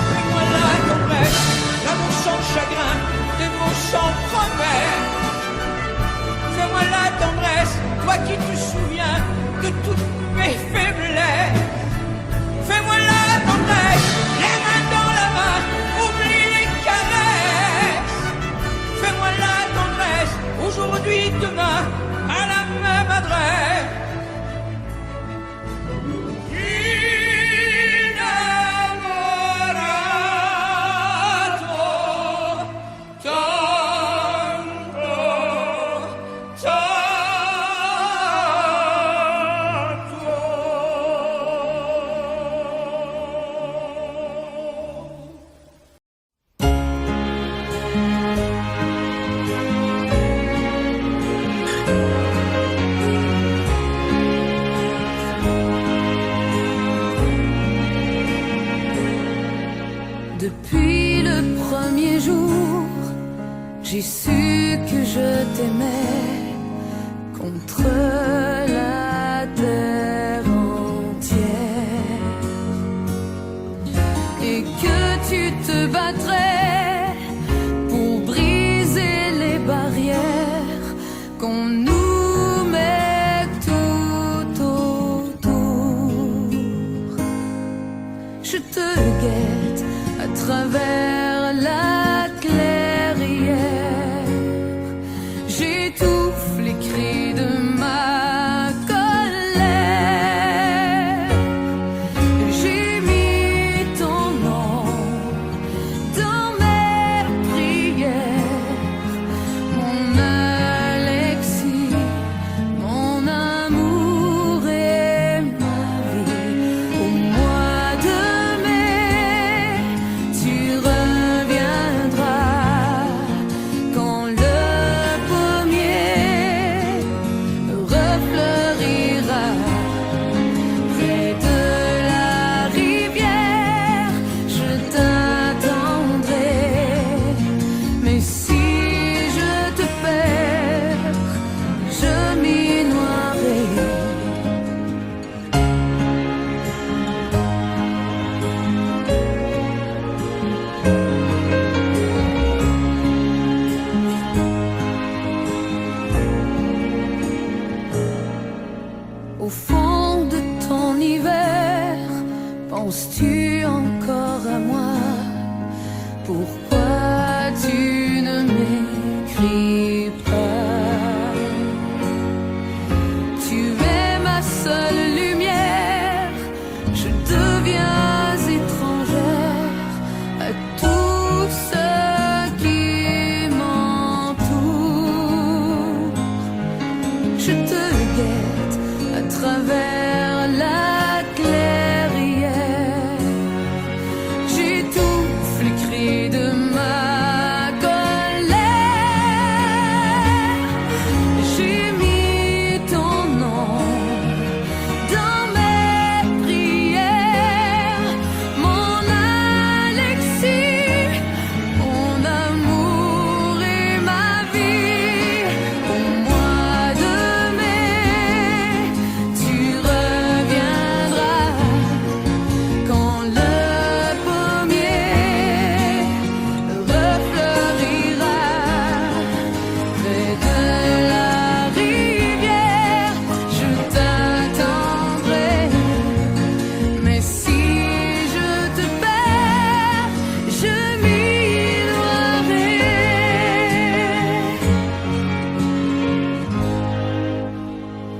Fais-moi la tendresse, l'amour sans chagrin, des mots sans promesse. aujourd'hui, demain, à la même adresse. Depuis le premier jour, j'ai su que je t'aimais contre la terre entière et que tu te battrais pour briser les barrières qu'on nous met tout autour. Je te guette à travers la clairière, j'étouffe les cris de ma colère. J'ai mis ton nom dans mes prières, mon Alexis, mon amour et ma vie. Au mois de mai, tu reviendras quand le pommier refleurira près de la rivière. Je t'attendrai, mais si je te perds, je m'y noierai. Au fond de ton hiver, penses-tu encore à moi? Pourquoi tu ne m'écris pas? Tu es ma seule lumière, je deviens étrangère à tout ce qui m'entoure. Je te guette à travers la clairière, j'étouffe les cris de ma colère. J'ai mis ton nom dans mes prières, mon Alexis, mon amour et ma vie. Au mois de mai, tu reviendras quand le pommier refleurira près de la rivière. Je t'attendrai, mais si je te perds, je m'y noierai.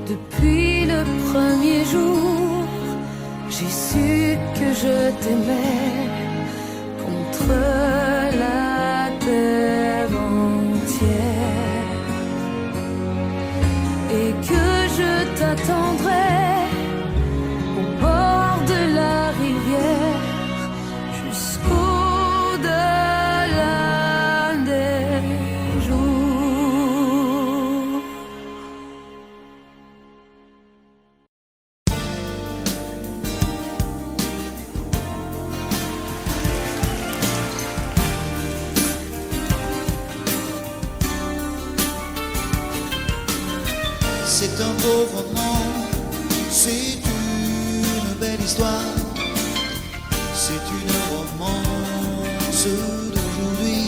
Depuis le premier jour, j'ai su que je t'aimais contre la terre entière et que je t'attendrai au bord de la rivière jusqu'au-delà des jours. C'est un beau roman, c'est une belle histoire, c'est une romance d'aujourd'hui.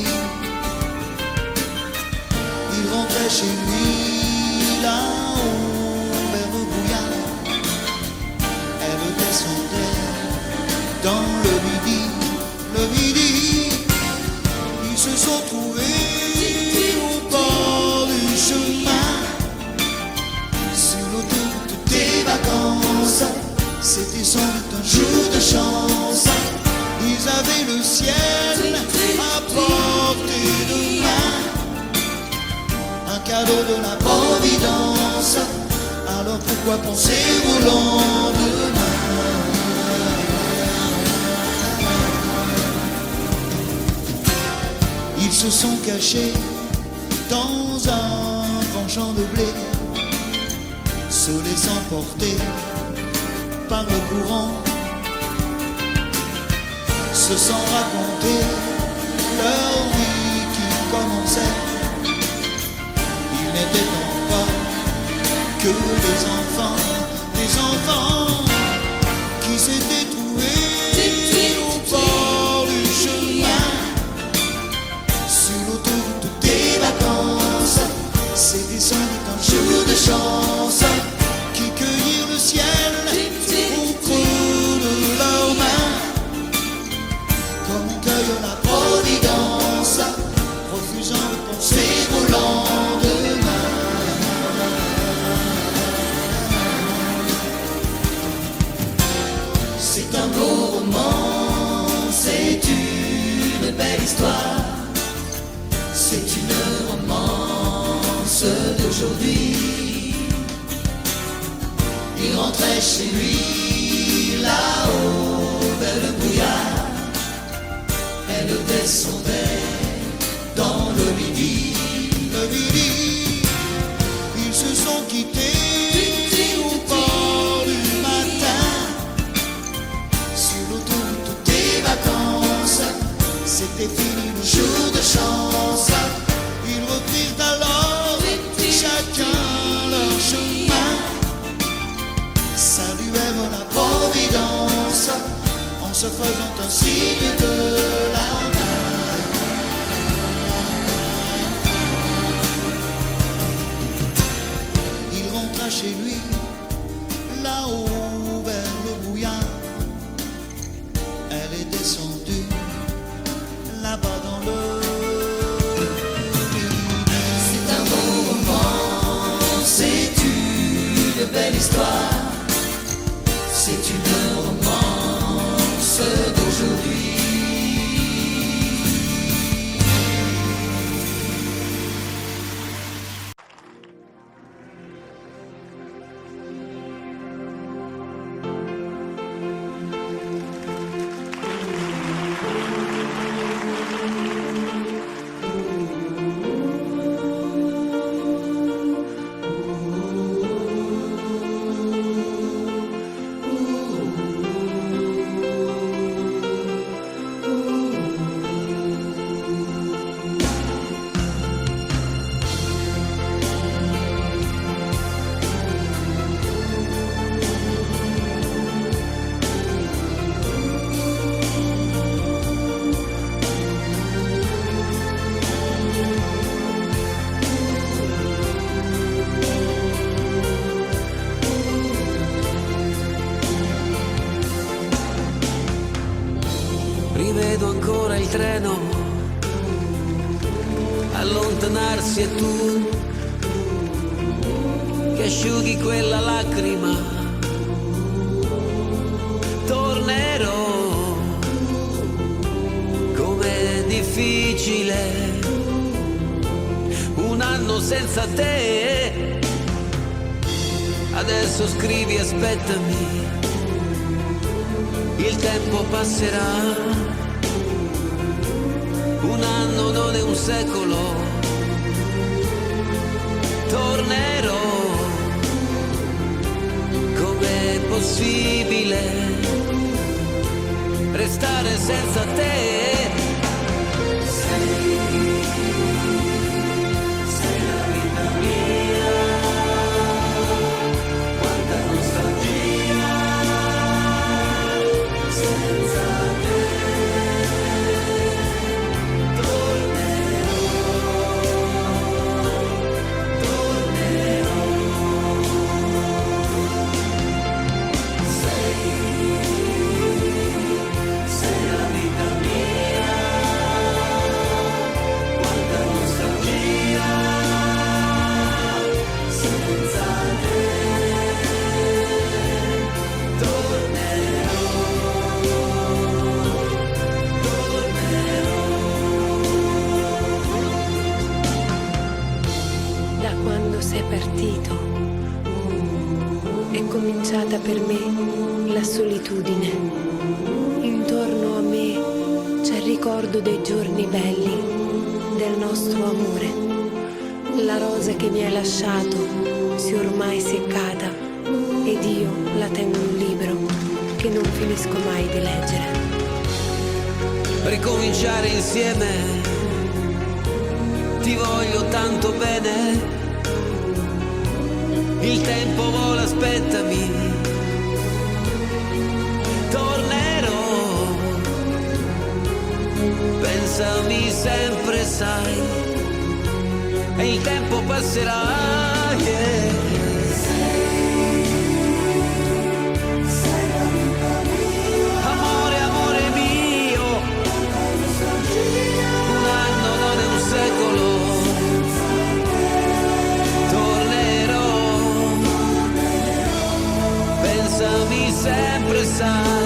Il rentrait chez lui là-haut vers le brouillard, elle descendait dans le midi, ils se sont trouvés au bord du chemin. cadeau de la Providence. Alors pourquoi penser au lendemain? Ils se sont cachés dans un grand champ de blé, se laissant porter par le courant, se sont racontés leur vie qui commençait. Ils n'étaient donc pas que des enfants qui s'étaient trouvés au bord du chemin, sur l'autoroute des vacances. C'était sans doute un jour de chance qui cueillirent le ciel au creux de leurs mains, comme on cueille la Providence, refusant de penser au lendemain. C'est un beau roman, c'est une belle histoire, c'est une romance d'aujourd'hui. Il rentrait chez lui là-haut vers le brouillard, elle descendait dans le midi. Le midi, ils se sont quittés au bord du matin, sur l'autoroute des vacances. C'était fini le jour de chance. Ils reprirent alors chacun leur chemin, saluèrent la Providence en se faisant un signe de la main. Il rentra chez lui là-haut vers le brouillard, elle est descendue là-bas dans le midi. C'est un beau roman, c'est une belle histoire, c'est une romance d'aujourd'hui. Rivedo ancora il treno allontanarsi e tu che asciughi quella lacrima. Tornerò, com'è difficile un anno senza te. Adesso scrivi, aspettami, il tempo passerà. Un anno non è un secolo. Tornerò, com'è possibile restare senza te? Sei la vita mia, quanta nostalgia senza te. Sei la vita mia. Da quando sei partito è cominciata per me la solitudine. Intorno a me c'è il ricordo dei giorni belli, del nostro amore. La rosa che mi hai lasciato si è ormai seccata ed io la tengo in un libro che non finisco mai di leggere. Ricominciare insieme, ti voglio tanto bene. Il tempo vola, aspettami, tornerò. Pensami sempre, sai, e il tempo passerà, yeah. Amore, amore mio, un anno non è un secolo. Tornerò, pensami sempre, sai.